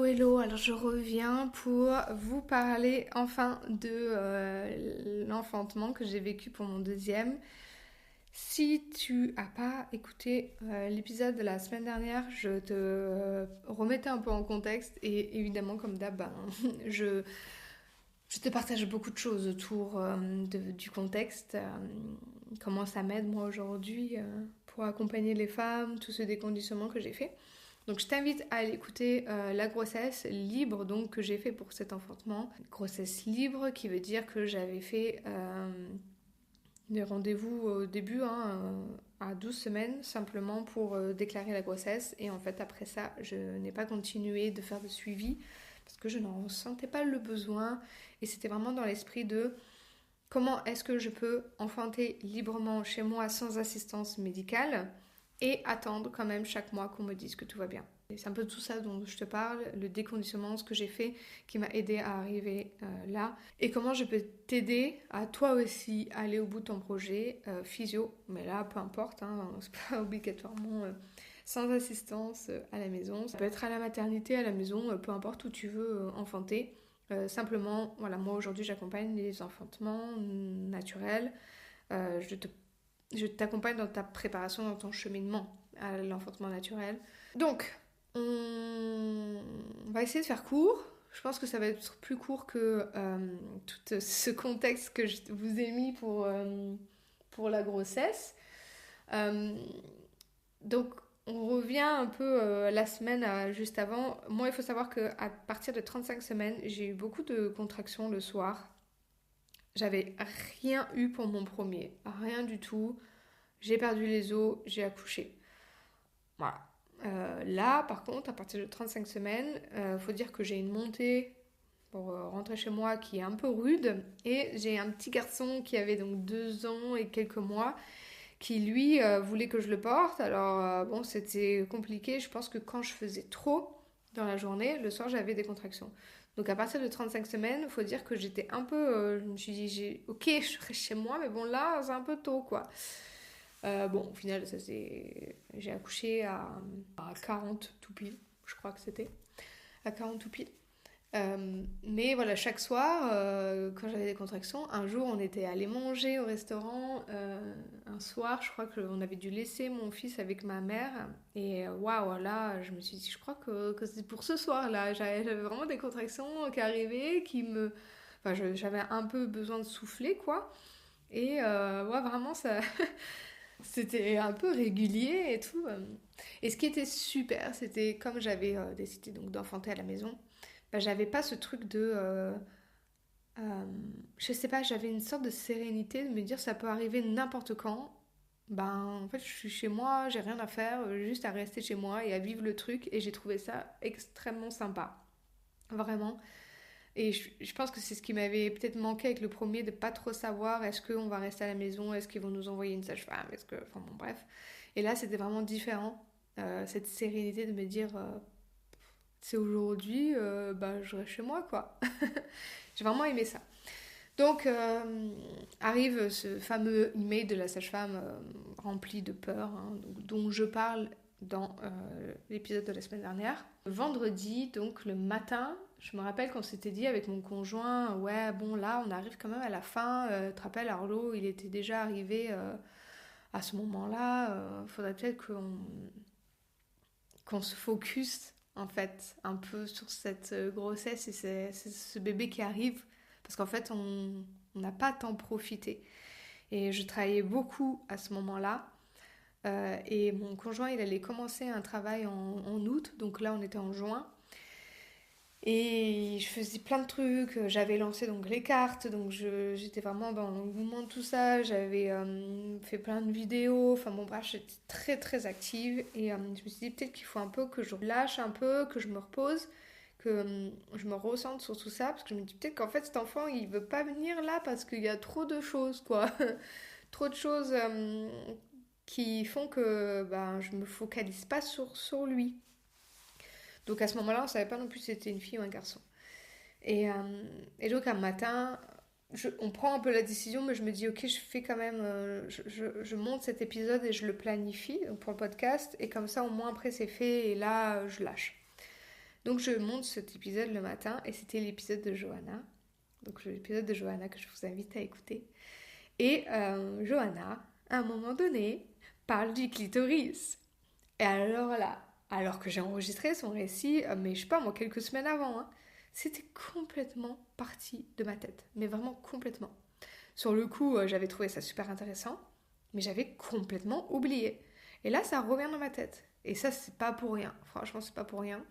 hello, alors je reviens pour vous parler enfin de l'enfantement que j'ai vécu pour mon deuxième. Si tu as pas écouté l'épisode de la semaine dernière, je te remettais un peu en contexte et évidemment comme d'hab, je te partage beaucoup de choses autour du contexte, comment ça m'aide moi aujourd'hui pour accompagner les femmes, tout ce déconditionnement que j'ai fait. Donc je t'invite à aller écouter la grossesse libre donc, que j'ai fait pour cet enfantement. Grossesse libre qui veut dire que j'avais fait des rendez-vous au début à 12 semaines simplement pour déclarer la grossesse. Et en fait après ça, je n'ai pas continué de faire de suivi parce que je n'en ressentais pas le besoin. Et c'était vraiment dans l'esprit de comment est-ce que je peux enfanter librement chez moi sans assistance médicale et attendre quand même chaque mois qu'on me dise que tout va bien. Et c'est un peu tout ça dont je te parle, le déconditionnement, ce que j'ai fait qui m'a aidé à arriver là. Et comment je peux t'aider à toi aussi aller au bout de ton projet physio. Mais là, peu importe, c'est pas obligatoirement sans assistance à la maison. Ça peut être à la maternité, à la maison, peu importe où tu veux enfanter. Simplement, voilà, moi aujourd'hui j'accompagne les enfantements naturels. Euh, je te je t'accompagne dans ta préparation, dans ton cheminement à l'enfantement naturel. Donc, on va essayer de faire court. Je pense que ça va être plus court que tout ce contexte que je vous ai mis pour la grossesse. Euh, donc, on revient un peu la semaine juste avant. Moi, il faut savoir qu'à partir de 35 semaines, j'ai eu beaucoup de contractions le soir. J'avais rien eu pour mon premier, rien du tout. J'ai perdu les os, j'ai accouché. Voilà. Là, par contre, à partir de 35 semaines, faut dire que j'ai une montée pour rentrer chez moi qui est un peu rude. Et j'ai un petit garçon qui avait donc 2 ans et quelques mois qui, lui, voulait que je le porte. Alors, bon, c'était compliqué. Je pense que quand je faisais trop dans la journée, le soir, j'avais des contractions. Donc, à partir de 35 semaines, il faut dire que j'étais un peu... je me suis dit, ok, je serai chez moi, mais bon, là, c'est un peu tôt, quoi. Bon, au final, j'ai accouché à 40 tout pile, je crois que c'était, à 40 tout pile. Mais voilà, chaque soir, quand j'avais des contractions, un jour on était allé manger au restaurant. Un soir, je crois qu'on avait dû laisser mon fils avec ma mère. Et waouh, là, je me suis dit, je crois que c'est pour ce soir-là. J'avais vraiment des contractions qui arrivaient, Enfin, j'avais un peu besoin de souffler, quoi. Et ouais, vraiment, ça. C'était un peu régulier et tout. Et ce qui était super, c'était comme j'avais décidé donc d'enfanter à la maison, bah, j'avais pas ce truc de... je sais pas, j'avais une sorte de sérénité de me dire ça peut arriver n'importe quand. Ben, en fait, je suis chez moi, j'ai rien à faire, juste à rester chez moi et à vivre le truc. Et j'ai trouvé ça extrêmement sympa. Vraiment. Et je pense que c'est ce qui m'avait peut-être manqué avec le premier, de pas trop savoir est-ce qu'on va rester à la maison, est-ce qu'ils vont nous envoyer une sage-femme, est-ce que... Enfin bon, bref. Et là, c'était vraiment différent. Cette sérénité de me dire, c'est aujourd'hui, bah, je reste chez moi, quoi. J'ai vraiment aimé ça. Donc, arrive ce fameux email de la sage-femme rempli de peur, dont je parle dans l'épisode de la semaine dernière. Vendredi, donc le matin, je me rappelle qu'on s'était dit avec mon conjoint, ouais, bon, là, on arrive quand même à la fin. Tu te rappelles, Arlo, il était déjà arrivé à ce moment-là. Faudrait peut-être qu'on se focus, en fait, un peu sur cette grossesse et c'est ce bébé qui arrive. Parce qu'en fait, on n'a pas tant profité. Et je travaillais beaucoup à ce moment-là. Et mon conjoint, il allait commencer un travail en août. Donc là, on était en juin. Et je faisais plein de trucs. J'avais lancé donc les cartes. Donc j'étais vraiment dans l'engouement de tout ça. J'avais fait plein de vidéos. Enfin bon, bref, j'étais très très active. Et je me suis dit peut-être qu'il faut un peu que je lâche un peu, que je me repose, que je me ressente sur tout ça, parce que je me dis peut-être qu'en fait cet enfant il veut pas venir là parce qu'il y a trop de choses, quoi. Trop de choses qui font que ben, je me focalise pas sur lui. Donc à ce moment-là on savait pas non plus si c'était une fille ou un garçon. Et donc un matin on prend un peu la décision, mais je me dis ok, je fais quand même, je monte cet épisode et je le planifie pour le podcast, et comme ça au moins après c'est fait et là je lâche. Donc je monte cet épisode le matin et c'était l'épisode de Johanna. Donc l'épisode de Johanna que je vous invite à écouter. Et Johanna, à un moment donné, parle du clitoris. Et alors là, alors que j'ai enregistré son récit, mais je sais pas moi, quelques semaines avant, hein, c'était complètement parti de ma tête. Mais vraiment complètement. Sur le coup, j'avais trouvé ça super intéressant, mais j'avais complètement oublié. Et là, ça revient dans ma tête. Et ça, c'est pas pour rien. Franchement, c'est pas pour rien.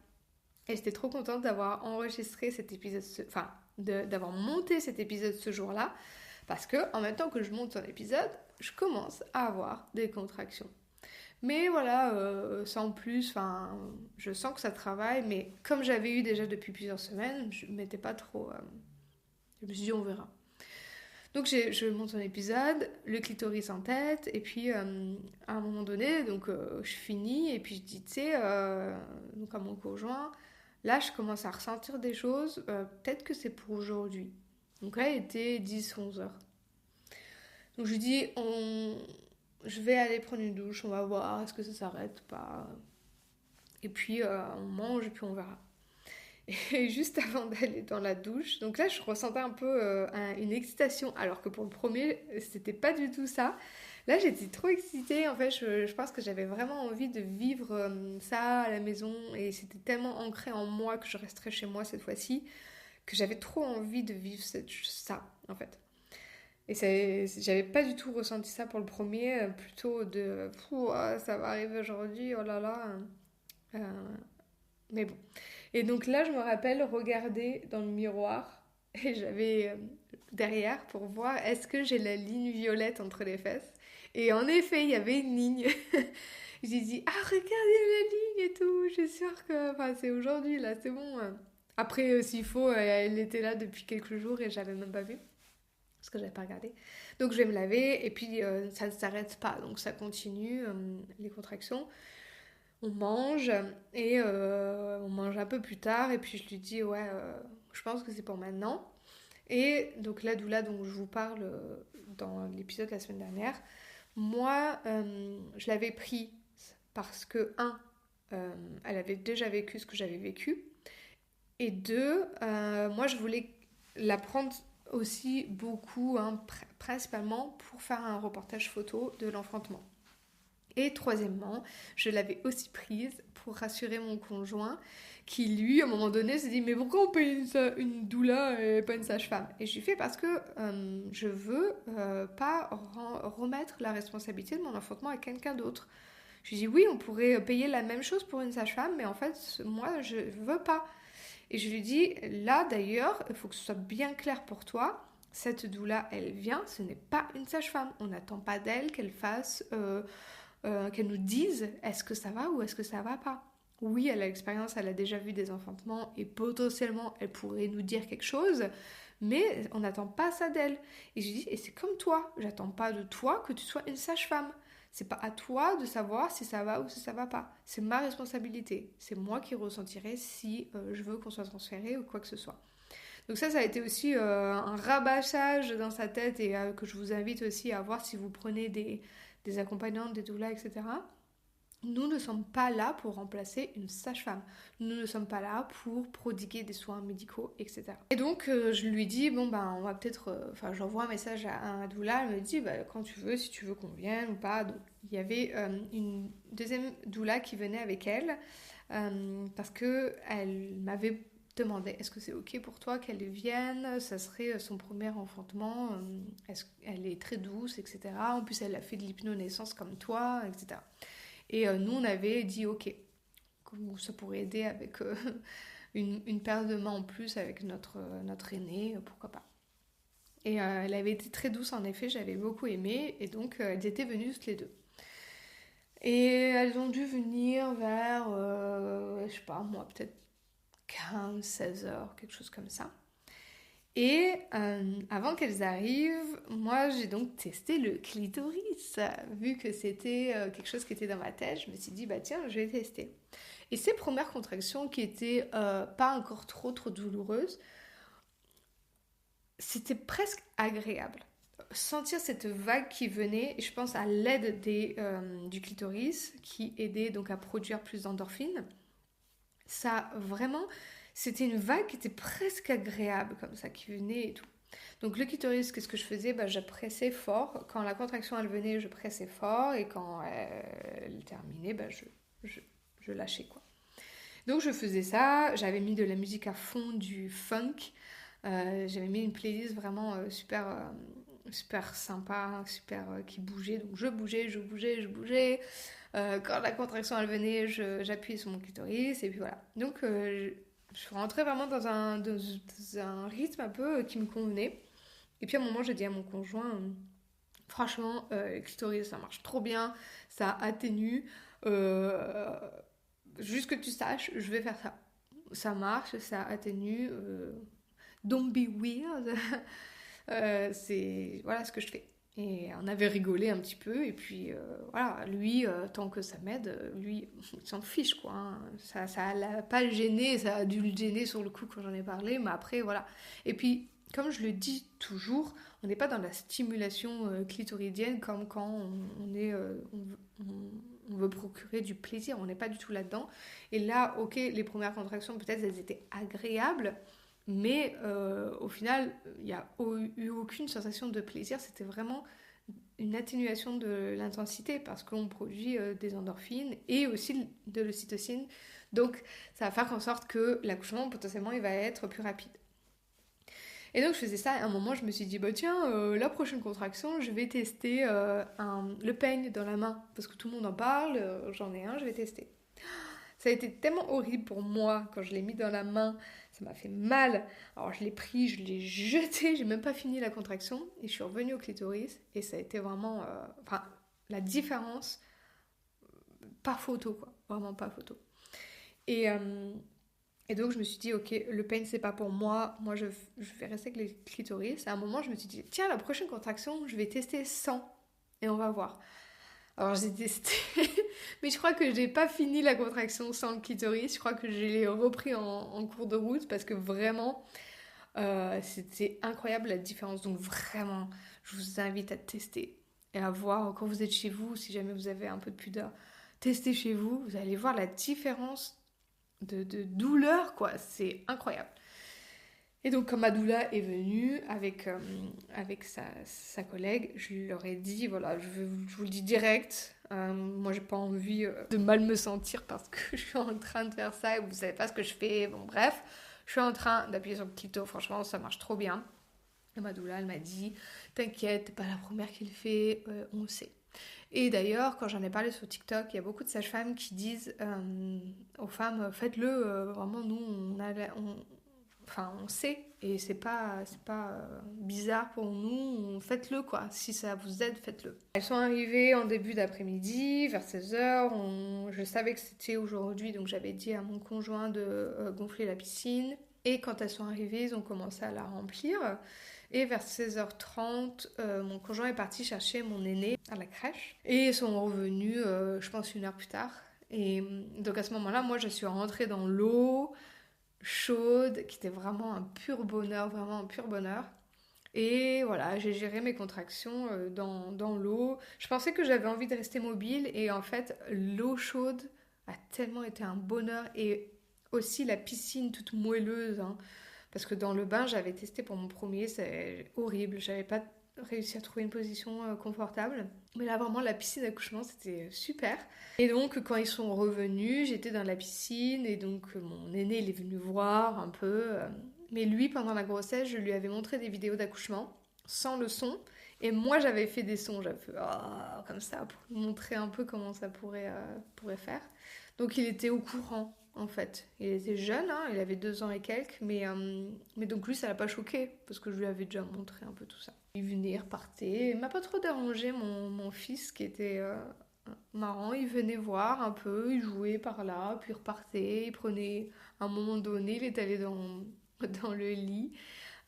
Et j'étais trop contente d'avoir enregistré cet épisode, d'avoir monté cet épisode ce jour-là, parce que en même temps que je monte son épisode, je commence à avoir des contractions. Mais voilà, sans plus, je sens que ça travaille, mais comme j'avais eu déjà depuis plusieurs semaines, je m'étais pas trop... je me suis dit, on verra. Donc je monte un épisode, le clitoris en tête, et puis à un moment donné, je finis, et puis je dis, tu sais, donc à mon conjoint, là je commence à ressentir des choses, peut-être que c'est pour aujourd'hui. Donc là il était 10-11 heures. Donc je lui dis, je vais aller prendre une douche, on va voir, est-ce que ça s'arrête ou pas. Et puis on mange, et puis on verra. Et juste avant d'aller dans la douche, donc là je ressentais un peu une excitation, alors que pour le premier c'était pas du tout ça. Là j'étais trop excitée, en fait je pense que j'avais vraiment envie de vivre ça à la maison, et c'était tellement ancré en moi que je resterais chez moi cette fois-ci, que j'avais trop envie de vivre ça en fait. Et j'avais pas du tout ressenti ça pour le premier, plutôt de ça va arriver aujourd'hui, oh là là. Euh, mais bon. Et donc là, je me rappelle regarder dans le miroir et j'avais derrière pour voir est-ce que j'ai la ligne violette entre les fesses. Et en effet, il y avait une ligne. J'ai dit, ah, regardez la ligne et tout. Je suis sûre que c'est aujourd'hui, là, c'est bon. Après, s'il faut, elle était là depuis quelques jours et j'avais même pas vu. Parce que j'avais pas regardé. Donc je vais me laver et puis ça ne s'arrête pas. Donc ça continue, les contractions. On mange et on mange un peu plus tard et puis je lui dis ouais je pense que c'est pour maintenant. Et donc la doula dont je vous parle dans l'épisode la semaine dernière, moi je l'avais pris parce que elle avait déjà vécu ce que j'avais vécu, et deux, moi je voulais la prendre aussi beaucoup, hein, principalement pour faire un reportage photo de l'enfantement. Et troisièmement, je l'avais aussi prise pour rassurer mon conjoint qui, lui, à un moment donné, s'est dit « Mais pourquoi on paye une doula et pas une sage-femme ?» Et je lui fais parce que je veux pas remettre la responsabilité de mon enfantement à quelqu'un d'autre. Je lui dis « Oui, on pourrait payer la même chose pour une sage-femme, mais en fait, moi, je veux pas. » Et je lui dis « Là, d'ailleurs, il faut que ce soit bien clair pour toi. Cette doula, elle vient, ce n'est pas une sage-femme. On n'attend pas d'elle qu'elle fasse... qu'elle nous dise est-ce que ça va ou est-ce que ça va pas. Oui, elle a l'expérience, elle a déjà vu des enfantements et potentiellement elle pourrait nous dire quelque chose, mais on n'attend pas ça d'elle. Et je dis, et c'est comme toi, j'attends pas de toi que tu sois une sage-femme. C'est pas à toi de savoir si ça va ou si ça va pas. C'est ma responsabilité. C'est moi qui ressentirai si je veux qu'on soit transféré ou quoi que ce soit. Donc ça a été aussi un rabâchage dans sa tête, et que je vous invite aussi à voir si vous prenez des accompagnantes, des doulas, etc. Nous ne sommes pas là pour remplacer une sage-femme. Nous ne sommes pas là pour prodiguer des soins médicaux, etc. Et donc, je lui dis, on va peut-être... j'envoie un message à un doula, elle me dit, quand tu veux, si tu veux qu'on vienne ou pas. Donc, il y avait une deuxième doula qui venait avec elle, parce qu'elle m'avait demandé, est-ce que c'est ok pour toi qu'elle vienne, ça serait son premier enfantement, elle est très douce, etc. En plus, elle a fait de l'hypnonaissance comme toi, etc. Et nous, on avait dit ok, ça pourrait aider avec une paire de mains en plus avec notre aîné, pourquoi pas. Et elle avait été très douce, en effet, j'avais beaucoup aimé, et donc elles étaient venues toutes les deux. Et elles ont dû venir vers, je sais pas, moi, peut-être 15-16 heures, quelque chose comme ça. Et avant qu'elles arrivent, moi j'ai donc testé le clitoris. Vu que c'était quelque chose qui était dans ma tête, je me suis dit, tiens, je vais tester. Et ces premières contractions qui étaient pas encore trop douloureuses, c'était presque agréable. Sentir cette vague qui venait, et je pense à l'aide du clitoris, qui aidait donc à produire plus d'endorphines. Ça, vraiment, c'était une vague qui était presque agréable, comme ça, qui venait et tout. Donc le clitoris, qu'est-ce que je faisais? Bah, je pressais fort. Quand la contraction, elle venait, je pressais fort. Et quand elle terminait, bah, je, je lâchais, quoi. Donc je faisais ça. J'avais mis de la musique à fond, du funk. J'avais mis une playlist vraiment super sympa, super qui bougeait. Donc je bougeais, je bougeais, je bougeais. Quand la contraction elle venait, j'appuyais sur mon clitoris et puis voilà. Donc je suis rentrée vraiment dans un rythme un peu qui me convenait. Et puis à un moment, j'ai dit à mon conjoint, franchement, le clitoris ça marche trop bien, ça atténue. Euh, Juste que tu saches, je vais faire ça. Ça marche, ça atténue. Don't be weird. C'est voilà ce que je fais. Et on avait rigolé un petit peu, et puis voilà, lui, tant que ça m'aide, lui, il s'en fiche quoi. Hein. Ça l'a pas gêné, ça a dû le gêner sur le coup quand j'en ai parlé, mais après voilà. Et puis, comme je le dis toujours, on n'est pas dans la stimulation clitoridienne comme quand on veut procurer du plaisir, on n'est pas du tout là-dedans. Et là, ok, les premières contractions, peut-être elles étaient agréables, mais au final, il n'y a eu aucune sensation de plaisir. C'était vraiment une atténuation de l'intensité parce qu'on produit des endorphines et aussi de l'ocytocine. Donc, ça va faire en sorte que l'accouchement, potentiellement, il va être plus rapide. Et donc, je faisais ça. À un moment, je me suis dit, bah tiens, la prochaine contraction, je vais tester le peigne dans la main parce que tout le monde en parle. J'en ai un, je vais tester. Ça a été tellement horrible pour moi quand je l'ai mis dans la main, ça m'a fait mal. Alors je l'ai pris, je l'ai jeté, j'ai même pas fini la contraction et je suis revenue au clitoris et ça a été vraiment, enfin la différence, pas photo quoi, vraiment pas photo. Et, euh, et donc je me suis dit ok, le pain c'est pas pour moi, je vais rester avec les clitoris. À un moment je me suis dit tiens la prochaine contraction je vais tester sans et on va voir. Alors j'ai testé, mais je crois que j'ai pas fini la contraction sans le clitoris. Je crois que je l'ai repris en cours de route parce que vraiment, c'était incroyable la différence. Donc vraiment, je vous invite à tester et à voir quand vous êtes chez vous, si jamais vous avez un peu de pudeur, testez chez vous. Vous allez voir la différence de douleur, quoi. C'est incroyable. Et donc, quand Madoula est venue avec sa collègue, je leur ai dit, voilà, je vous le dis direct, moi j'ai pas envie de mal me sentir parce que je suis en train de faire ça et vous savez pas ce que je fais, bon bref, je suis en train d'appuyer sur le clito, franchement ça marche trop bien. Et Madoula, elle m'a dit, t'inquiète, t'es pas la première qui le fait, on le sait. Et d'ailleurs, quand j'en ai parlé sur TikTok, il y a beaucoup de sages-femmes qui disent aux femmes, faites-le, vraiment nous enfin on sait et c'est pas bizarre pour nous, faites-le quoi, si ça vous aide, faites-le. Elles sont arrivées en début d'après-midi, vers 16h, je savais que c'était aujourd'hui donc j'avais dit à mon conjoint de gonfler la piscine et quand elles sont arrivées, ils ont commencé à la remplir et vers 16h30, mon conjoint est parti chercher mon aîné à la crèche et ils sont revenus, je pense, une heure plus tard. Et donc à ce moment-là, moi je suis rentrée dans l'eau chaude, qui était vraiment un pur bonheur, vraiment un pur bonheur. Et voilà, j'ai géré mes contractions dans l'eau. Je pensais que j'avais envie de rester mobile et en fait, l'eau chaude a tellement été un bonheur et aussi la piscine toute moelleuse. Hein, parce que dans le bain, j'avais testé pour mon premier, c'est horrible. J'avais pas réussi à trouver une position confortable. Mais là, vraiment, la piscine d'accouchement, c'était super. Et donc, quand ils sont revenus, j'étais dans la piscine. Et donc, mon aîné, il est venu voir un peu. Mais lui, pendant la grossesse, je lui avais montré des vidéos d'accouchement sans le son. Et moi, j'avais fait des sons. J'avais fait oh, comme ça pour lui montrer un peu comment ça pourrait faire. Donc, il était au courant en fait. Il était jeune, hein, il avait 2 ans et quelques, mais donc lui, ça l'a pas choqué, parce que je lui avais déjà montré un peu tout ça. Il venait, il repartait, il m'a pas trop dérangé, mon fils, qui était marrant, il venait voir un peu, il jouait par là, puis il repartait, il prenait, à un moment donné, il est allé dans le lit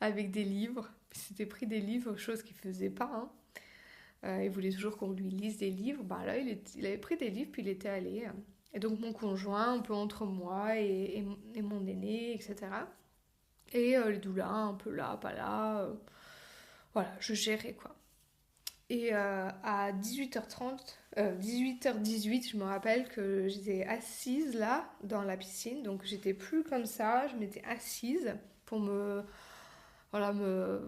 avec des livres, il s'était pris des livres, chose qu'il faisait pas, hein. Il voulait toujours qu'on lui lise des livres, bah là, il avait pris des livres, puis il était allé... Et donc mon conjoint, un peu entre moi et mon aîné, etc. Et les doulas, un peu là, pas là. Voilà, je gérais quoi. Et à 18h30, 18h18, je me rappelle que j'étais assise là, dans la piscine. Donc j'étais plus comme ça, je m'étais assise pour voilà, me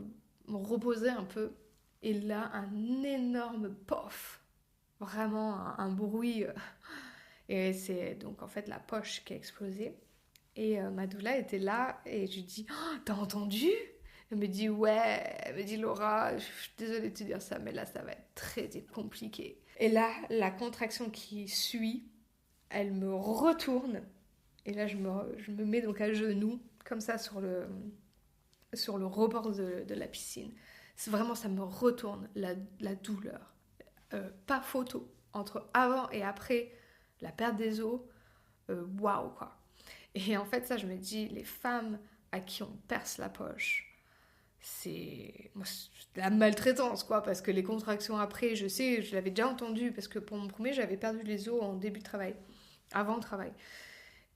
reposer un peu. Et là, un énorme pof, vraiment un bruit. Et c'est donc en fait la poche qui a explosé. Et ma doula était là et je lui dis oh, t'as entendu? Elle me dit ouais, elle me dit Laura, je suis désolée de te dire ça, mais là ça va être très compliqué. Et là, la contraction qui suit, elle me retourne. Et là, je me mets donc à genoux, comme ça, sur le rebord de la piscine. C'est vraiment, ça me retourne, la douleur. Pas photo. Entre avant et après la perte des os, waouh, quoi. Et en fait, ça, je me dis, les femmes à qui on perce la poche, c'est la maltraitance, quoi, parce que les contractions après, je sais, je l'avais déjà entendu, parce que pour mon premier, j'avais perdu les os en début de travail, avant le travail.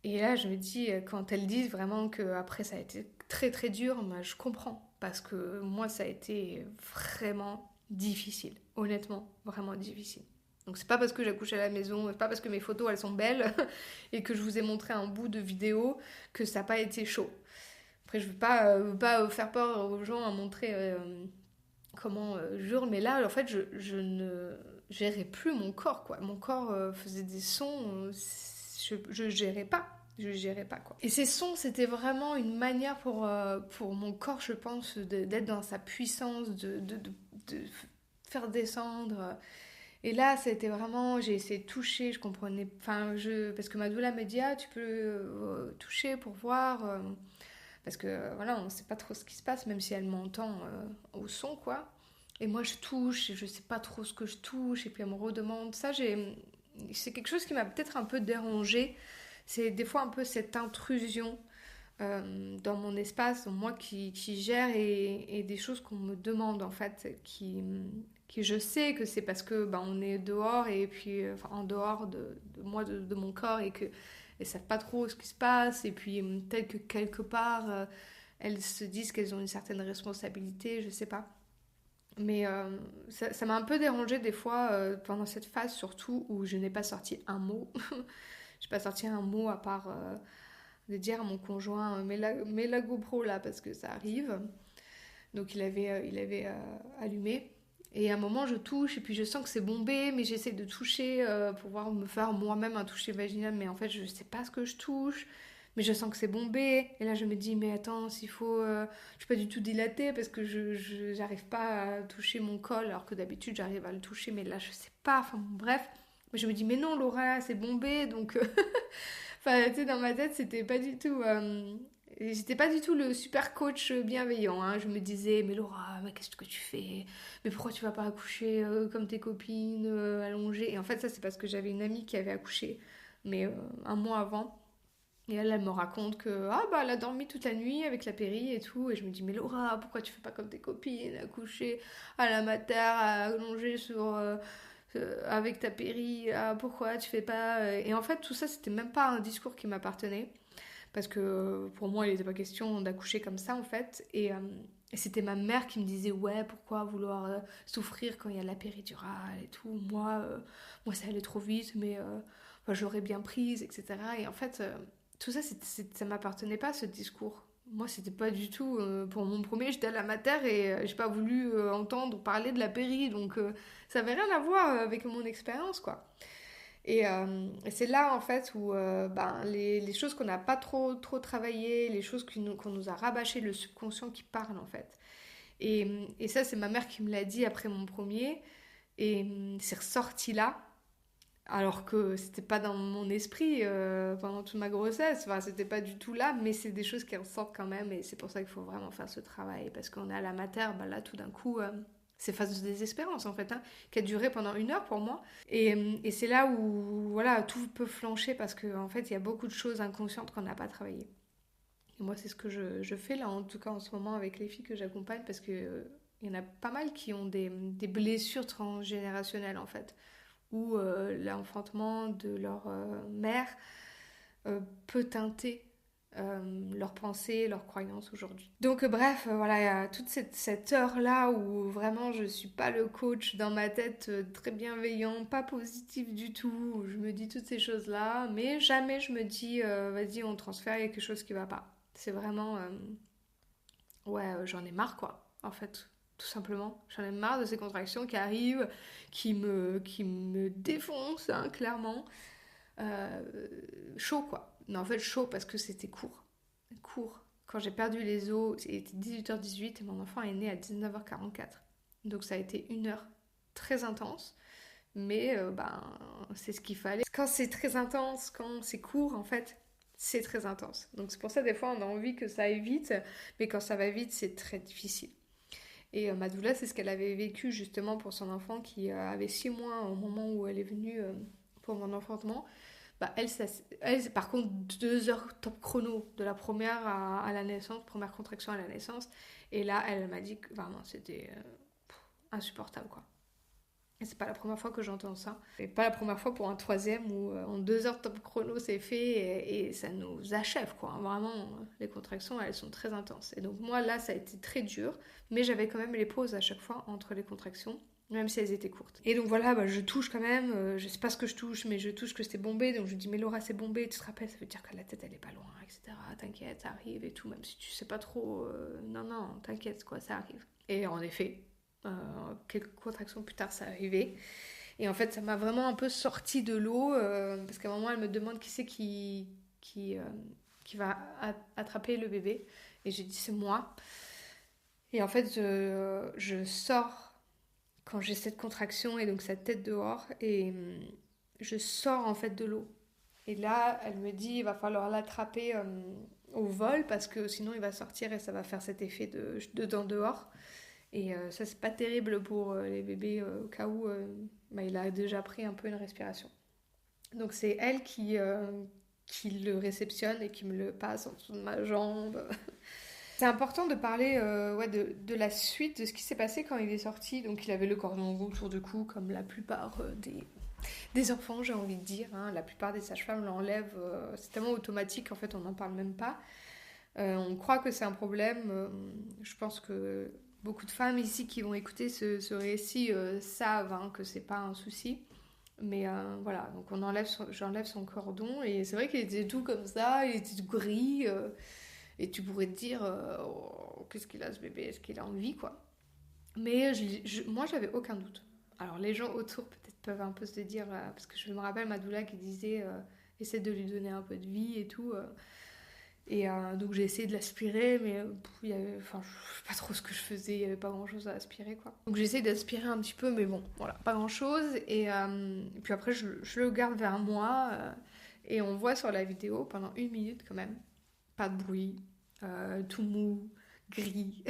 Et là, je me dis, quand elles disent vraiment qu'après, ça a été très très dur, moi, je comprends, parce que moi, ça a été vraiment difficile, honnêtement, vraiment difficile. Donc c'est pas parce que j'accouche à la maison, c'est pas parce que mes photos elles sont belles et que je vous ai montré un bout de vidéo que ça n'a pas été chaud. Après je veux pas faire peur aux gens à montrer comment jure, mais là en fait je ne gérais plus mon corps quoi. Mon corps faisait des sons, je gérais pas. Je gérais pas quoi. Et ces sons, c'était vraiment une manière pour mon corps, je pense, d'être dans sa puissance, de faire descendre. Et là, c'était vraiment, j'ai essayé de toucher, je comprenais, parce que ma doula me dit, ah, tu peux toucher pour voir, parce que voilà, on ne sait pas trop ce qui se passe, même si elle m'entend au son, quoi. Et moi, je touche, et je sais pas trop ce que je touche, et puis elle me redemande. C'est quelque chose qui m'a peut-être un peu dérangée. C'est des fois un peu cette intrusion dans mon espace, moi qui gère et des choses qu'on me demande en fait, qui je sais que c'est parce que on est dehors et puis enfin, en dehors de moi, de mon corps et que elles savent pas trop ce qui se passe et puis peut-être que quelque part elles se disent qu'elles ont une certaine responsabilité, je sais pas. Mais ça m'a un peu dérangée des fois pendant cette phase surtout où je n'ai pas sorti un mot. J'ai pas sorti un mot à part de dire à mon conjoint mets la GoPro là parce que ça arrive. Donc il avait allumé. Et à un moment, je touche et puis je sens que c'est bombé, mais j'essaie de toucher pour pouvoir me faire moi-même un toucher vaginal. Mais en fait, je sais pas ce que je touche, mais je sens que c'est bombé. Et là, je me dis, mais attends, s'il faut. Je suis pas du tout dilatée parce que j'arrive pas à toucher mon col, alors que d'habitude, j'arrive à le toucher, mais là, je sais pas. Enfin, bon, bref. Mais je me dis, mais non, Laura, c'est bombé, donc. Enfin, tu sais, dans ma tête, c'était pas du tout. J'étais pas du tout le super coach bienveillant. Hein. Je me disais, mais Laura, mais qu'est-ce que tu fais? Mais pourquoi tu vas pas accoucher comme tes copines, allongées? Et en fait, ça, c'est parce que j'avais une amie qui avait accouché, mais un mois avant. Et elle me raconte que, ah bah, elle a dormi toute la nuit avec la péri et tout. Et je me dis, mais Laura, pourquoi tu fais pas comme tes copines, accoucher à la mater, allongée avec ta péri, ah, pourquoi tu fais pas. Et en fait, tout ça, c'était même pas un discours qui m'appartenait. Parce que pour moi, il n'était pas question d'accoucher comme ça, en fait. Et c'était ma mère qui me disait, ouais, pourquoi vouloir souffrir quand il y a la péridurale et tout. Moi ça allait trop vite, mais enfin, j'aurais bien prise, etc. Et en fait, tout ça, ça m'appartenait pas, ce discours. Moi, c'était pas du tout. Pour mon premier, j'étais à la mater et j'ai pas voulu entendre parler de la péri. Donc, ça avait rien à voir avec mon expérience, quoi. Et c'est là, en fait, où les choses qu'on n'a pas trop travaillées, les choses qu'on nous a rabâchées, le subconscient qui parle, en fait. Et ça, c'est ma mère qui me l'a dit après mon premier. Et c'est ressorti là, alors que c'était pas dans mon esprit pendant toute ma grossesse. Enfin, c'était pas du tout là, mais c'est des choses qui ressortent quand même. Et c'est pour ça qu'il faut vraiment faire ce travail. Parce qu'on est à la mater, là, tout d'un coup... c'est phase de désespérance en fait, hein, qui a duré pendant 1 heure pour moi. Et c'est là où voilà, tout peut flancher parce qu'en en fait, il y a beaucoup de choses inconscientes qu'on n'a pas travaillées. Et moi, c'est ce que je fais là, en tout cas en ce moment avec les filles que j'accompagne parce que il y en a pas mal qui ont des blessures transgénérationnelles en fait, où l'enfantement de leur mère peut teinter leurs pensées, leurs croyances aujourd'hui. Donc bref, voilà, il y a toute cette heure-là où vraiment je suis pas le coach dans ma tête très bienveillant, pas positif du tout, où je me dis toutes ces choses-là, mais jamais je me dis vas-y on transfère, il y a quelque chose qui va pas. C'est vraiment j'en ai marre quoi, en fait. Tout simplement, j'en ai marre de ces contractions qui arrivent, qui me défoncent, hein, clairement. Chaud quoi. Non, en fait, chaud parce que c'était court. Court. Quand j'ai perdu les os, c'était 18h18 et mon enfant est né à 19h44. Donc ça a été une heure très intense. Mais c'est ce qu'il fallait. Quand c'est très intense, quand c'est court, en fait, c'est très intense. Donc c'est pour ça, des fois, on a envie que ça aille vite. Mais quand ça va vite, c'est très difficile. Et ma doula, c'est ce qu'elle avait vécu justement pour son enfant qui avait 6 mois au moment où elle est venue pour mon enfantement. Bah, elle, par contre, 2 heures top chrono de la première à la naissance, première contraction à la naissance. Et là, elle m'a dit que vraiment, c'était insupportable, quoi. Et c'est pas la première fois que j'entends ça. Et pas la première fois pour un troisième où en 2 heures top chrono c'est fait et ça nous achève, quoi. Vraiment, les contractions, elles sont très intenses. Et donc moi, là, ça a été très dur. Mais j'avais quand même les pauses à chaque fois entre les contractions, même si elles étaient courtes. Et donc voilà, je touche quand même, je sais pas ce que je touche, mais je touche que c'était bombé, donc je dis mais Laura c'est bombé, tu te rappelles, ça veut dire que la tête elle est pas loin, etc. T'inquiète, ça arrive et tout, même si tu sais pas trop, non, t'inquiète quoi, ça arrive. Et en effet, quelques contractions plus tard ça arrivait. Et en fait ça m'a vraiment un peu sorti de l'eau, parce qu'à un moment elle me demande qui c'est qui va attraper le bébé. Et j'ai dit c'est moi. Et en fait je sors quand j'ai cette contraction et donc cette tête dehors et je sors en fait de l'eau. Et là, elle me dit il va falloir l'attraper au vol parce que sinon il va sortir et ça va faire cet effet de dedans dehors. Et ça c'est pas terrible pour les bébés au cas où il a déjà pris un peu une respiration. Donc c'est elle qui le réceptionne et qui me le passe en dessous de ma jambe. C'est important de parler de la suite, de ce qui s'est passé quand il est sorti. Donc il avait le cordon rouge autour du cou, comme la plupart des enfants, j'ai envie de dire. Hein. La plupart des sages-femmes l'enlèvent. C'est tellement automatique, en fait, on n'en parle même pas. On croit que c'est un problème. Je pense que beaucoup de femmes ici qui vont écouter ce récit savent que c'est pas un souci. Mais voilà, donc j'enlève son cordon. Et c'est vrai qu'il était tout comme ça, il était tout gris. Et tu pourrais te dire, qu'est-ce qu'il a ce bébé? Est-ce qu'il a envie, quoi? Mais moi, j'avais aucun doute. Alors, les gens autour, peut-être, peuvent un peu se dire, parce que je me rappelle ma doula qui disait, essaie de lui donner un peu de vie et tout. Et donc, j'ai essayé de l'aspirer, mais je ne sais pas trop ce que je faisais, il n'y avait pas grand-chose à aspirer, quoi. Donc, j'ai essayé d'aspirer un petit peu, mais bon, voilà, pas grand-chose. Et puis après, je le garde vers moi, et on voit sur la vidéo, pendant 1 minute quand même, pas de bruit, tout mou, gris.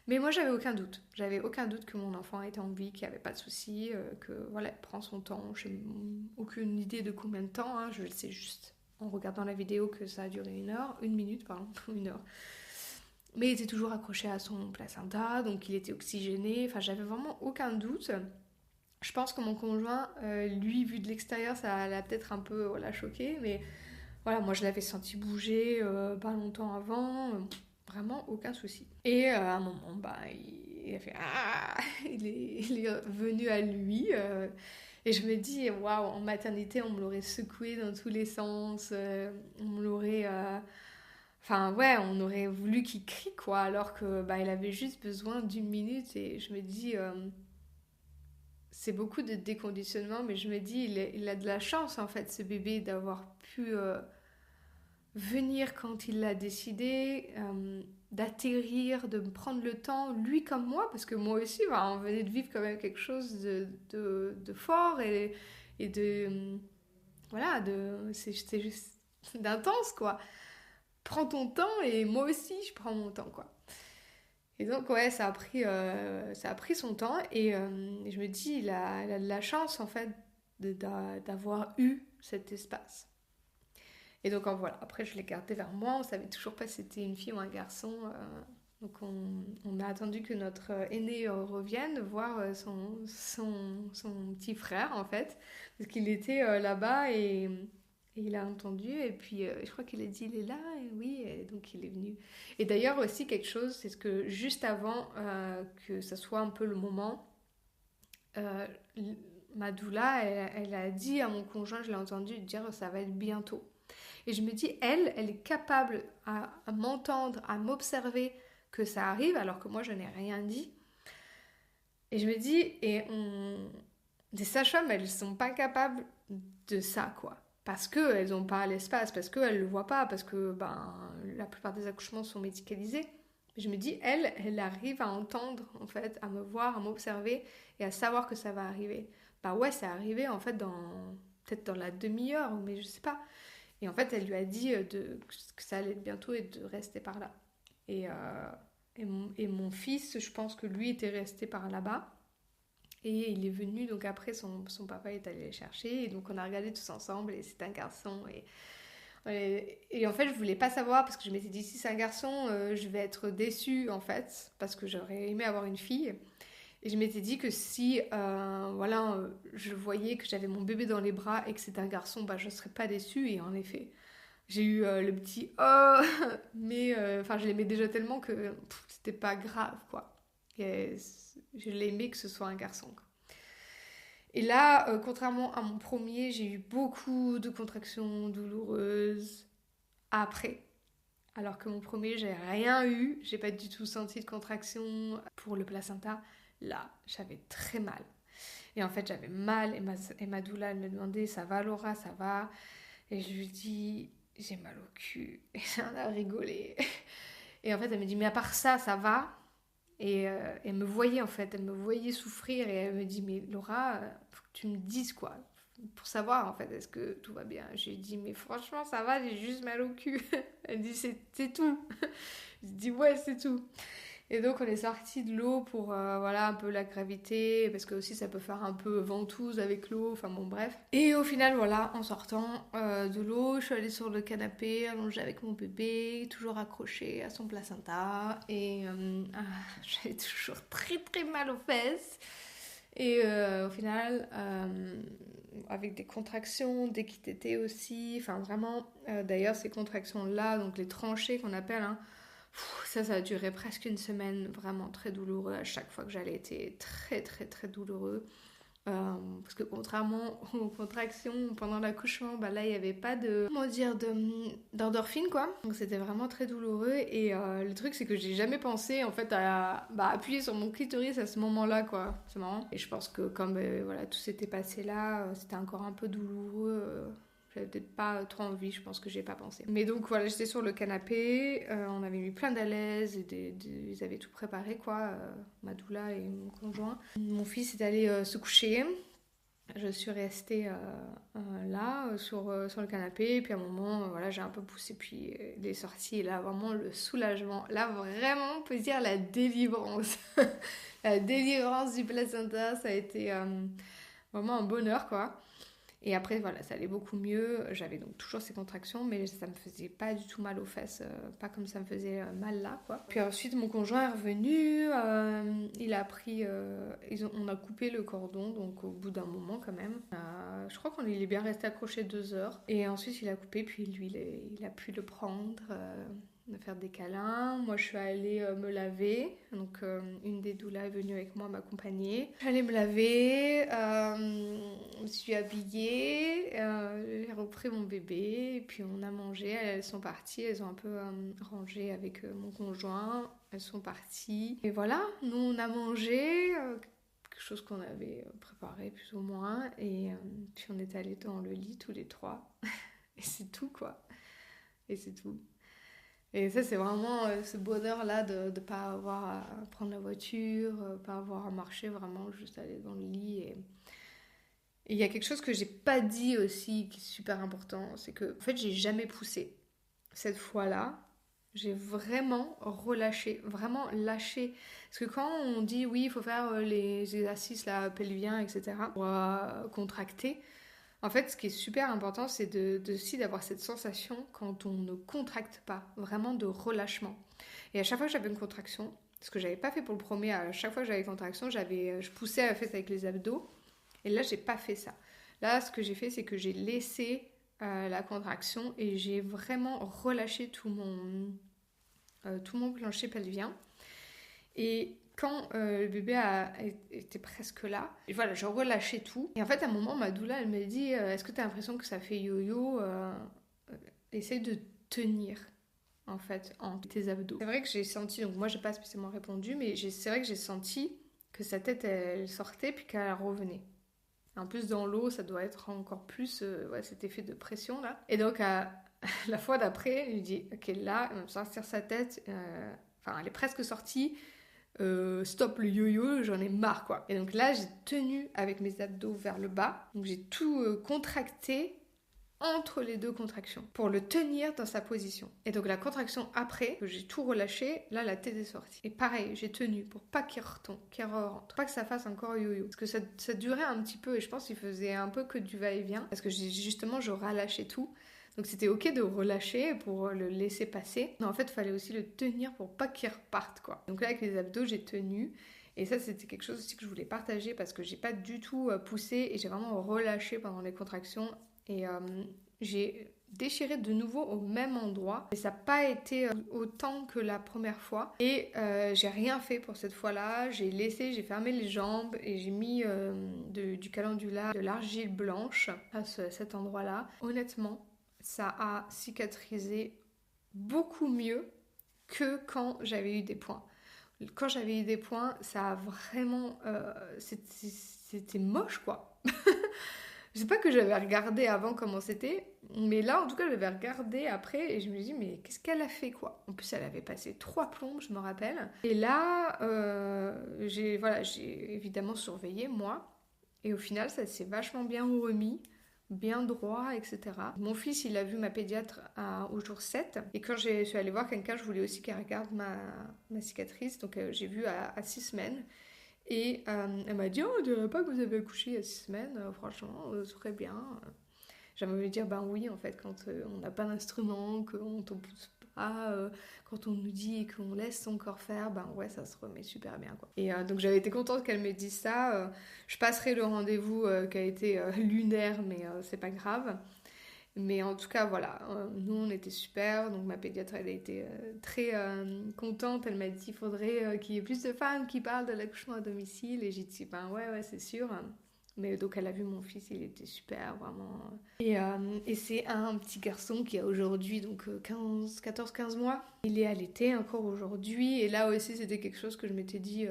Mais moi, j'avais aucun doute. J'avais aucun doute que mon enfant était en vie, qu'il n'y avait pas de souci, que voilà, il prend son temps. Je n'ai aucune idée de combien de temps. Hein. Je le sais juste en regardant la vidéo que ça a duré 1 minute, pardon, 1 heure. Mais il était toujours accroché à son placenta, donc il était oxygéné. Enfin, j'avais vraiment aucun doute. Je pense que mon conjoint, lui, vu de l'extérieur, ça l'a peut-être un peu choqué, mais voilà, moi je l'avais senti bouger pas longtemps avant, vraiment aucun souci. Et à un moment, il a fait ah, il est venu à lui. Et je me dis, waouh, en maternité, on me l'aurait secoué dans tous les sens, on me l'aurait. Enfin, ouais, on aurait voulu qu'il crie, quoi, alors que il avait juste besoin d'1 minute. Et je me dis, c'est beaucoup de déconditionnement, mais je me dis, il a de la chance, en fait, ce bébé, d'avoir pu venir quand il l'a décidé, d'atterrir, de me prendre le temps, lui comme moi, parce que moi aussi, on venait de vivre quand même quelque chose de fort et de... voilà, c'était juste d'intense, quoi. Prends ton temps et moi aussi, je prends mon temps, quoi. Et donc, ouais, ça a pris son temps et je me dis, il a de la chance, en fait, d'avoir eu cet espace. Et donc voilà, après je l'ai gardé vers moi, on savait toujours pas si c'était une fille ou un garçon. Donc on a attendu que notre aîné revienne voir son petit frère en fait, parce qu'il était là-bas et Et il a entendu, et puis je crois qu'il a dit, il est là, et oui, et donc il est venu. Et d'ailleurs aussi quelque chose, c'est que juste avant que ça soit un peu le moment, euh, ma doula, elle a dit à mon conjoint, je l'ai entendu dire, ça va être bientôt. Et je me dis, elle est capable à m'entendre, à m'observer que ça arrive, alors que moi je n'ai rien dit. Et je me dis, des sages-femmes, elles sont pas capables de ça, quoi. Parce qu'elles n'ont pas l'espace, parce qu'elles ne le voient pas, parce que la plupart des accouchements sont médicalisés. Je me dis, elle arrive à entendre, en fait, à me voir, à m'observer et à savoir que ça va arriver. Bah ouais, c'est arrivé, en fait, peut-être dans la demi-heure, mais je sais pas. Et en fait, elle lui a dit que ça allait être bientôt et de rester par là. Et, mon fils, je pense que lui était resté par là-bas. Et il est venu, donc après, son papa est allé le chercher. Et donc, on a regardé tous ensemble, et c'est un garçon. Et en fait, je voulais pas savoir, parce que je m'étais dit, si c'est un garçon, je vais être déçue, en fait, parce que j'aurais aimé avoir une fille. Et je m'étais dit que si, je voyais que j'avais mon bébé dans les bras et que c'était un garçon, bah, je serais pas déçue. Et en effet, j'ai eu le petit oh, mais je l'aimais déjà tellement que c'était pas grave, quoi. Et je l'aimais que ce soit un garçon, quoi. Et là, contrairement à mon premier, j'ai eu beaucoup de contractions douloureuses après. Alors que mon premier, j'ai rien eu. J'ai pas du tout senti de contraction pour le placenta. Là, j'avais très mal. Et en fait, j'avais mal. Et ma doula, elle me demandait, ça va Laura, ça va? Et je lui dis, j'ai mal au cul. Et on a rigolé. Et en fait, elle me dit, mais à part ça, ça va? Et elle me voyait en fait, elle me voyait souffrir et elle me dit, mais Laura, faut que tu me dises quoi, pour savoir en fait, est-ce que tout va bien? J'ai dit, mais franchement, ça va, j'ai juste mal au cul. Elle dit, c'est tout. Je dis, ouais, c'est tout. Et donc on est sorti de l'eau pour un peu la gravité, parce que aussi ça peut faire un peu ventouse avec l'eau, enfin bon bref. Et au final voilà, en sortant de l'eau, je suis allée sur le canapé, allongée avec mon bébé, toujours accroché à son placenta, et j'avais toujours très très mal aux fesses. Et au final, avec des contractions, des tétés aussi, enfin vraiment, d'ailleurs ces contractions-là, donc les tranchées qu'on appelle, hein, ça a duré presque une semaine, vraiment très douloureux. À chaque fois que j'allais, été très très très douloureux. Parce que contrairement aux contractions pendant l'accouchement, là il n'y avait pas d'endorphine, quoi. Donc c'était vraiment très douloureux. Et le truc, c'est que j'ai jamais pensé en fait à appuyer sur mon clitoris à ce moment-là, quoi. C'est marrant. Et je pense que comme tout s'était passé là, c'était encore un peu douloureux. J'avais peut-être pas trop envie, je pense que j'ai pas pensé. Mais donc voilà, j'étais sur le canapé, on avait mis plein d'alaises, ils avaient tout préparé, quoi, ma doula et mon conjoint. Mon fils est allé se coucher, je suis restée là, sur le canapé, et puis à un moment, j'ai un peu poussé, puis il est sorti, et là, vraiment, le soulagement. Là, vraiment, on peut dire la délivrance. La délivrance du placenta, ça a été vraiment un bonheur, quoi. Et après, voilà, ça allait beaucoup mieux. J'avais donc toujours ces contractions, mais ça me faisait pas du tout mal aux fesses, pas comme ça me faisait mal là, quoi. Puis ensuite, mon conjoint est revenu, il a pris, on a coupé le cordon, donc au bout d'un moment quand même. Je crois qu'on est bien resté accroché 2 heures. Et ensuite, il a coupé, puis lui, il a pu le prendre. De faire des câlins. Moi, je suis allée me laver. Donc, une des doulas est venue avec moi m'accompagner. J'allais me laver, je me suis habillée, j'ai repris mon bébé, et puis on a mangé. Elles sont parties, elles ont un peu rangé avec mon conjoint. Elles sont parties. Et voilà, nous, on a mangé quelque chose qu'on avait préparé plus ou moins. Et puis, on est allés dans le lit tous les trois. Et c'est tout, quoi. Et c'est tout. Et ça, c'est vraiment ce bonheur-là de ne pas avoir à prendre la voiture, pas avoir à marcher, vraiment juste aller dans le lit. Et il y a quelque chose que j'ai pas dit aussi, qui est super important, c'est que en fait, j'ai jamais poussé. Cette fois-là, j'ai vraiment relâché, vraiment lâché. Parce que quand on dit oui, il faut faire les exercices là, pelviens, etc., pour contracter, en fait, ce qui est super important, c'est aussi d'avoir cette sensation quand on ne contracte pas, vraiment de relâchement. Et à chaque fois que j'avais une contraction, ce que j'avais pas fait pour le premier, à chaque fois que j'avais une contraction, je poussais à la fête avec les abdos. Et là, j'ai pas fait ça. Là, ce que j'ai fait, c'est que j'ai laissé la contraction et j'ai vraiment relâché tout mon plancher pelvien. Et quand le bébé était presque là, et voilà, je relâchais tout. Et en fait, à un moment, ma doula, elle me dit est-ce que tu as l'impression que ça fait yo-yo essaye de tenir, en fait, en tes abdos. C'est vrai que j'ai senti, donc moi, j'ai pas spécialement répondu, mais c'est vrai que j'ai senti que sa tête, elle sortait, puis qu'elle revenait. En plus, dans l'eau, ça doit être encore plus cet effet de pression, là. Et donc, la fois d'après, je lui dis ok, là, elle va me sortir sa tête. Elle est presque sortie. Stop le yo-yo, j'en ai marre quoi. Et donc là, j'ai tenu avec mes abdos vers le bas. Donc j'ai tout contracté entre les deux contractions pour le tenir dans sa position. Et donc la contraction après, que j'ai tout relâché, là la tête est sortie. Et pareil, j'ai tenu pour pas qu'il retombe, qu'il rentre, pas que ça fasse encore yo-yo. Parce que ça durait un petit peu et je pense qu'il faisait un peu que du va-et-vient. Parce que justement, je relâchais tout. Donc c'était ok de relâcher pour le laisser passer. Mais en fait, il fallait aussi le tenir pour pas qu'il reparte quoi. Donc là, avec les abdos, j'ai tenu. Et ça, c'était quelque chose aussi que je voulais partager parce que j'ai pas du tout poussé et j'ai vraiment relâché pendant les contractions. Et j'ai déchiré de nouveau au même endroit. Et ça n'a pas été autant que la première fois. Et j'ai rien fait pour cette fois-là. J'ai fermé les jambes et j'ai mis du calendula, de l'argile blanche à cet endroit-là. Honnêtement, ça a cicatrisé beaucoup mieux que quand j'avais eu des points. Quand j'avais eu des points, ça a vraiment... c'était moche, quoi. Je sais pas que j'avais regardé avant comment c'était, mais là, en tout cas, j'avais regardé après et je me dis, mais qu'est-ce qu'elle a fait, quoi? En plus, elle avait passé 3 plombes, je me rappelle. Et là, j'ai évidemment surveillé, moi. Et au final, ça s'est vachement bien remis, bien droit, etc. Mon fils, il a vu ma pédiatre au jour 7. Et quand je suis allée voir quelqu'un, je voulais aussi qu'elle regarde ma cicatrice. Donc j'ai vu à 6 semaines. Et elle m'a dit, oh, on dirait pas que vous avez accouché il y a 6 semaines. Franchement, ce serait bien. J'aimerais lui dire, ben oui, en fait, quand on n'a pas d'instrument, qu'on ne pousse pas, quand on nous dit qu'on laisse son corps faire, ben ouais, ça se remet super bien, quoi. Et donc j'avais été contente qu'elle me dise ça. Je passerai le rendez-vous qui a été lunaire, mais c'est pas grave. Mais en tout cas, voilà, nous on était super, donc ma pédiatre elle a été très contente, elle m'a dit qu'il faudrait qu'il y ait plus de femmes qui parlent de l'accouchement à domicile, et j'ai dit, ben ouais, c'est sûr. Mais donc elle a vu mon fils, il était super, vraiment. Et c'est un petit garçon qui a aujourd'hui donc 14-15 mois. Il est allaité encore aujourd'hui. Et là aussi, c'était quelque chose que je m'étais dit,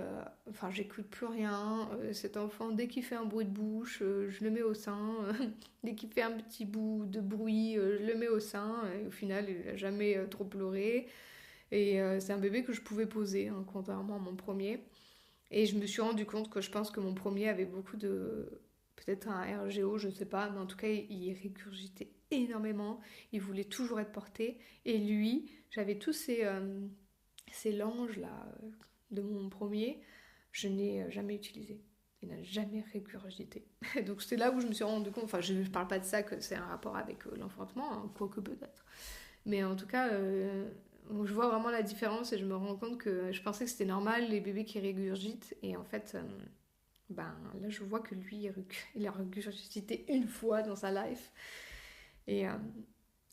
j'écoute plus rien. Cet enfant, dès qu'il fait un bruit de bouche, je le mets au sein. Dès qu'il fait un petit bout de bruit, je le mets au sein. Et au final, il n'a jamais trop pleuré. Et c'est un bébé que je pouvais poser, hein, contrairement à mon premier. Et je me suis rendu compte que je pense que mon premier avait beaucoup de... Peut-être un RGO, je ne sais pas, mais en tout cas, il régurgitait énormément. Il voulait toujours être porté. Et lui, j'avais tous ces langes-là de mon premier. Je n'ai jamais utilisé. Il n'a jamais régurgité. Donc c'est là où je me suis rendu compte, enfin je ne parle pas de ça, que c'est un rapport avec l'enfantement, hein, quoique peut-être. Mais en tout cas, je vois vraiment la différence et je me rends compte que je pensais que c'était normal les bébés qui régurgitent. Et en fait, là je vois que lui, il a régurgité une fois dans sa life. Et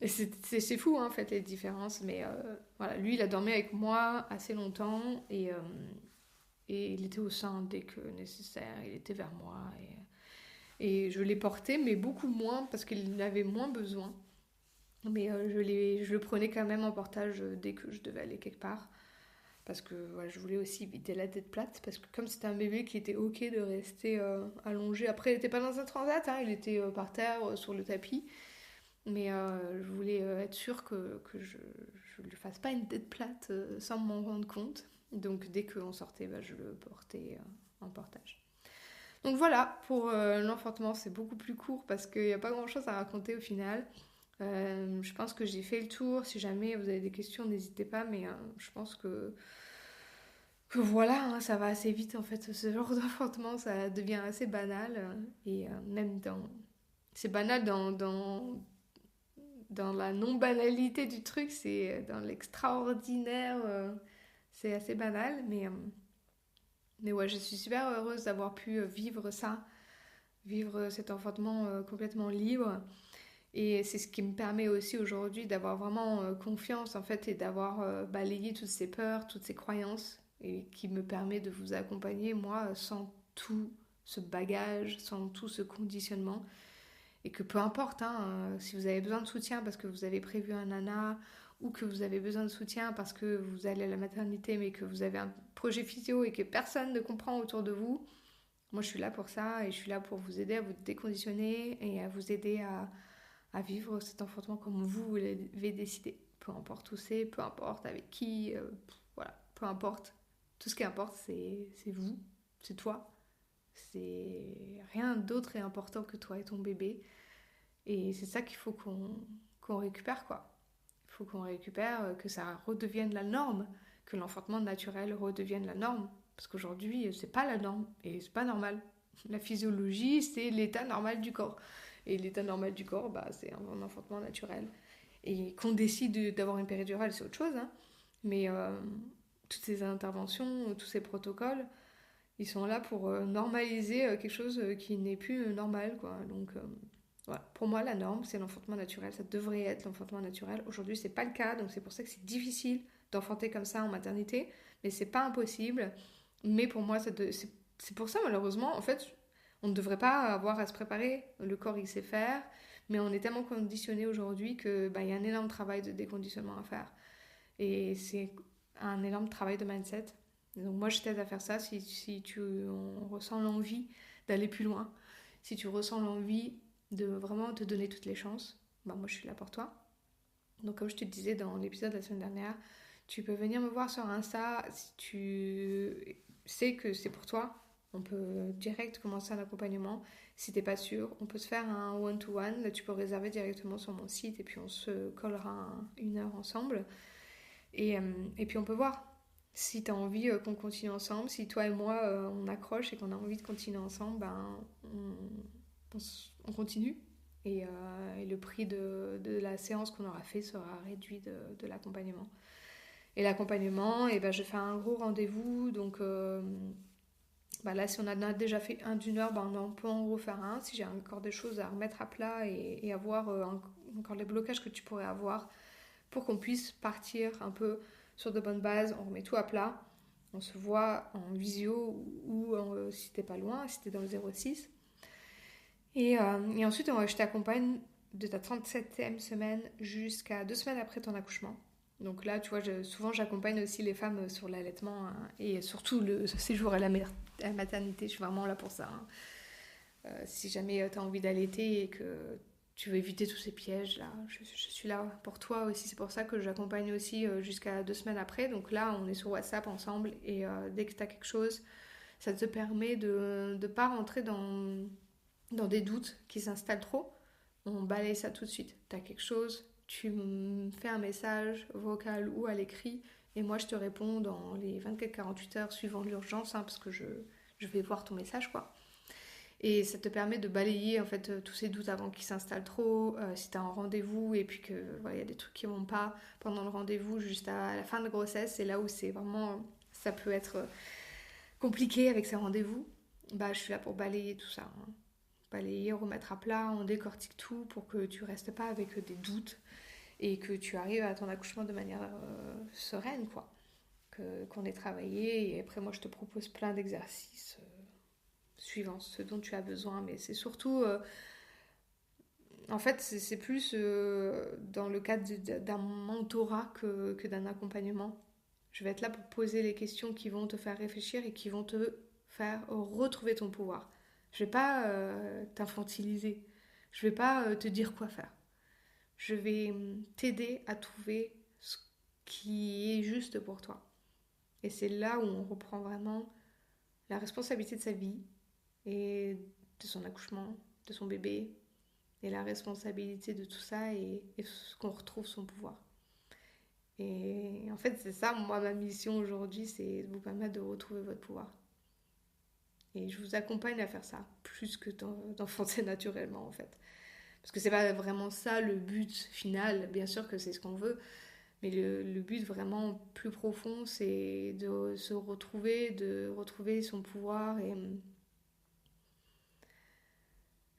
c'est fou hein, en fait les différences. Mais voilà, lui il a dormi avec moi assez longtemps et il était au sein dès que nécessaire, il était vers moi. Et je l'ai porté, mais beaucoup moins parce qu'il avait moins besoin. Mais je le prenais quand même en portage dès que je devais aller quelque part. Parce que voilà, je voulais aussi éviter la tête plate. Parce que comme c'était un bébé qui était ok de rester allongé. Après, il n'était pas dans un transat, hein, il était par terre sur le tapis. Mais je voulais être sûre que je ne lui fasse pas une tête plate sans m'en rendre compte. Donc dès qu'on sortait, je le portais en portage. Donc voilà, pour l'enfantement, c'est beaucoup plus court parce qu'il n'y a pas grand-chose à raconter au final. Je pense que j'ai fait le tour. Si jamais vous avez des questions, n'hésitez pas. Mais je pense que voilà, hein, ça va assez vite en fait. Ce genre d'enfantement, ça devient assez banal. Et même dans... C'est banal dans la non-banalité du truc. C'est dans l'extraordinaire. C'est assez banal. Mais ouais, je suis super heureuse d'avoir pu vivre ça. Vivre cet enfantement complètement libre. Et c'est ce qui me permet aussi aujourd'hui d'avoir vraiment confiance en fait et d'avoir balayé toutes ces peurs, toutes ces croyances et qui me permet de vous accompagner moi sans tout ce bagage, sans tout ce conditionnement. Et que peu importe, hein, si vous avez besoin de soutien parce que vous avez prévu un nana ou que vous avez besoin de soutien parce que vous allez à la maternité mais que vous avez un projet physio et que personne ne comprend autour de vous, moi je suis là pour ça et je suis là pour vous aider à vous déconditionner et à vous aider à vivre cet enfantement comme vous l'avez décidé. Peu importe où c'est, peu importe avec qui, voilà, peu importe. Tout ce qui importe, c'est vous, c'est toi. C'est rien d'autre est important que toi et ton bébé. Et c'est ça qu'il faut qu'on récupère, quoi. Il faut qu'on récupère, que ça redevienne la norme, que l'enfantement naturel redevienne la norme. Parce qu'aujourd'hui, c'est pas la norme et c'est pas normal. La physiologie, c'est l'état normal du corps. Et l'état normal du corps, bah, c'est un enfantement naturel. Et qu'on décide d'avoir une péridurale, c'est autre chose. Hein. Mais toutes ces interventions, tous ces protocoles, ils sont là pour normaliser quelque chose qui n'est plus normal, quoi. Donc, voilà. Pour moi, la norme, c'est l'enfantement naturel. Ça devrait être l'enfantement naturel. Aujourd'hui, c'est pas le cas, donc c'est pour ça que c'est difficile d'enfanter comme ça en maternité. Mais c'est pas impossible. Mais pour moi, c'est pour ça, malheureusement, en fait, on ne devrait pas avoir à se préparer. Le corps, il sait faire. Mais on est tellement conditionné aujourd'hui que bah, y a un énorme travail de déconditionnement à faire. Et c'est un énorme travail de mindset. Donc moi, je t'aide à faire ça si tu ressens l'envie d'aller plus loin. Si tu ressens l'envie de vraiment te donner toutes les chances, bah moi, je suis là pour toi. Donc comme je te disais dans l'épisode de la semaine dernière, tu peux venir me voir sur Insta si tu sais que c'est pour toi. On peut direct commencer un accompagnement. Si t'es pas sûr, on peut se faire un one-to-one. Là, tu peux réserver directement sur mon site et puis on se collera une heure ensemble. Et puis on peut voir si tu as envie qu'on continue ensemble, si toi et moi on accroche et qu'on a envie de continuer ensemble, ben on continue. Et le prix de la séance qu'on aura fait sera réduit de l'accompagnement. Et l'accompagnement, et ben, je fais un gros rendez-vous. Donc bah là, si on a déjà fait un d'une heure, ben, on peut en refaire un. Si j'ai encore des choses à remettre à plat et avoir encore les blocages que tu pourrais avoir pour qu'on puisse partir un peu sur de bonnes bases. On remet tout à plat. On se voit en visio ou si t'es pas loin, si t'es dans le 06. Et ensuite, je t'accompagne de ta 37e semaine jusqu'à 2 semaines après ton accouchement. Donc là, tu vois, souvent j'accompagne aussi les femmes sur l'allaitement hein, et surtout le séjour à la maternité. Je suis vraiment là pour ça. Hein. Si jamais tu as envie d'allaiter et que tu veux éviter tous ces pièges là, je suis là pour toi aussi. C'est pour ça que j'accompagne aussi jusqu'à 2 semaines après. Donc là, on est sur WhatsApp ensemble et dès que tu as quelque chose, ça te permet de ne pas rentrer dans des doutes qui s'installent trop. On balaye ça tout de suite. Tu as quelque chose, tu me fais un message vocal ou à l'écrit et moi je te réponds dans les 24-48 heures suivant l'urgence hein, parce que je vais voir ton message quoi. Et ça te permet de balayer en fait tous ces doutes avant qu'ils s'installent trop. Si tu as un rendez-vous et puis que voilà, y a des trucs qui vont pas pendant le rendez-vous, juste à la fin de grossesse, c'est là où c'est vraiment ça peut être compliqué avec ces rendez-vous. Bah je suis là pour balayer tout ça. Hein. Balayer, remettre à plat, on décortique tout pour que tu restes pas avec des doutes et que tu arrives à ton accouchement de manière sereine quoi. Qu'on ait travaillé et après moi je te propose plein d'exercices suivant ce dont tu as besoin. Mais c'est surtout, en fait, c'est plus dans le cadre d'un mentorat que d'un accompagnement. Je vais être là pour poser les questions qui vont te faire réfléchir et qui vont te faire retrouver ton pouvoir. Je vais pas t'infantiliser. Je vais pas te dire quoi faire. Je vais t'aider à trouver ce qui est juste pour toi. Et c'est là où on reprend vraiment la responsabilité de sa vie, et de son accouchement, de son bébé, et la responsabilité de tout ça et qu'on retrouve son pouvoir. Et en fait, c'est ça, moi, ma mission aujourd'hui, c'est de vous permettre de retrouver votre pouvoir. Et je vous accompagne à faire ça, plus que d'enfanter naturellement, en fait. Parce que c'est pas vraiment ça le but final, bien sûr que c'est ce qu'on veut, mais le but vraiment plus profond, c'est de se retrouver, de retrouver son pouvoir et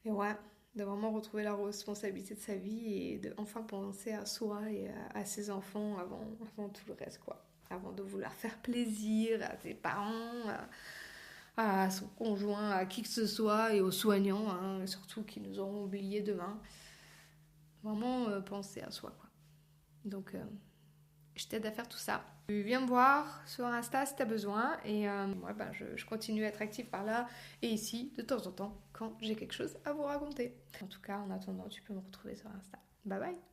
ouais, de vraiment retrouver la responsabilité de sa vie et de enfin penser à soi et à ses enfants avant tout le reste, quoi. Avant de vouloir faire plaisir à ses parents, à son conjoint, à qui que ce soit et aux soignants, hein, surtout qui nous auront oubliés demain. Vraiment penser à soi, quoi. Donc, je t'aide à faire tout ça. Tu viens me voir sur Insta si tu as besoin. Et moi, je continue à être active par là et ici, de temps en temps, quand j'ai quelque chose à vous raconter. En tout cas, en attendant, tu peux me retrouver sur Insta. Bye bye!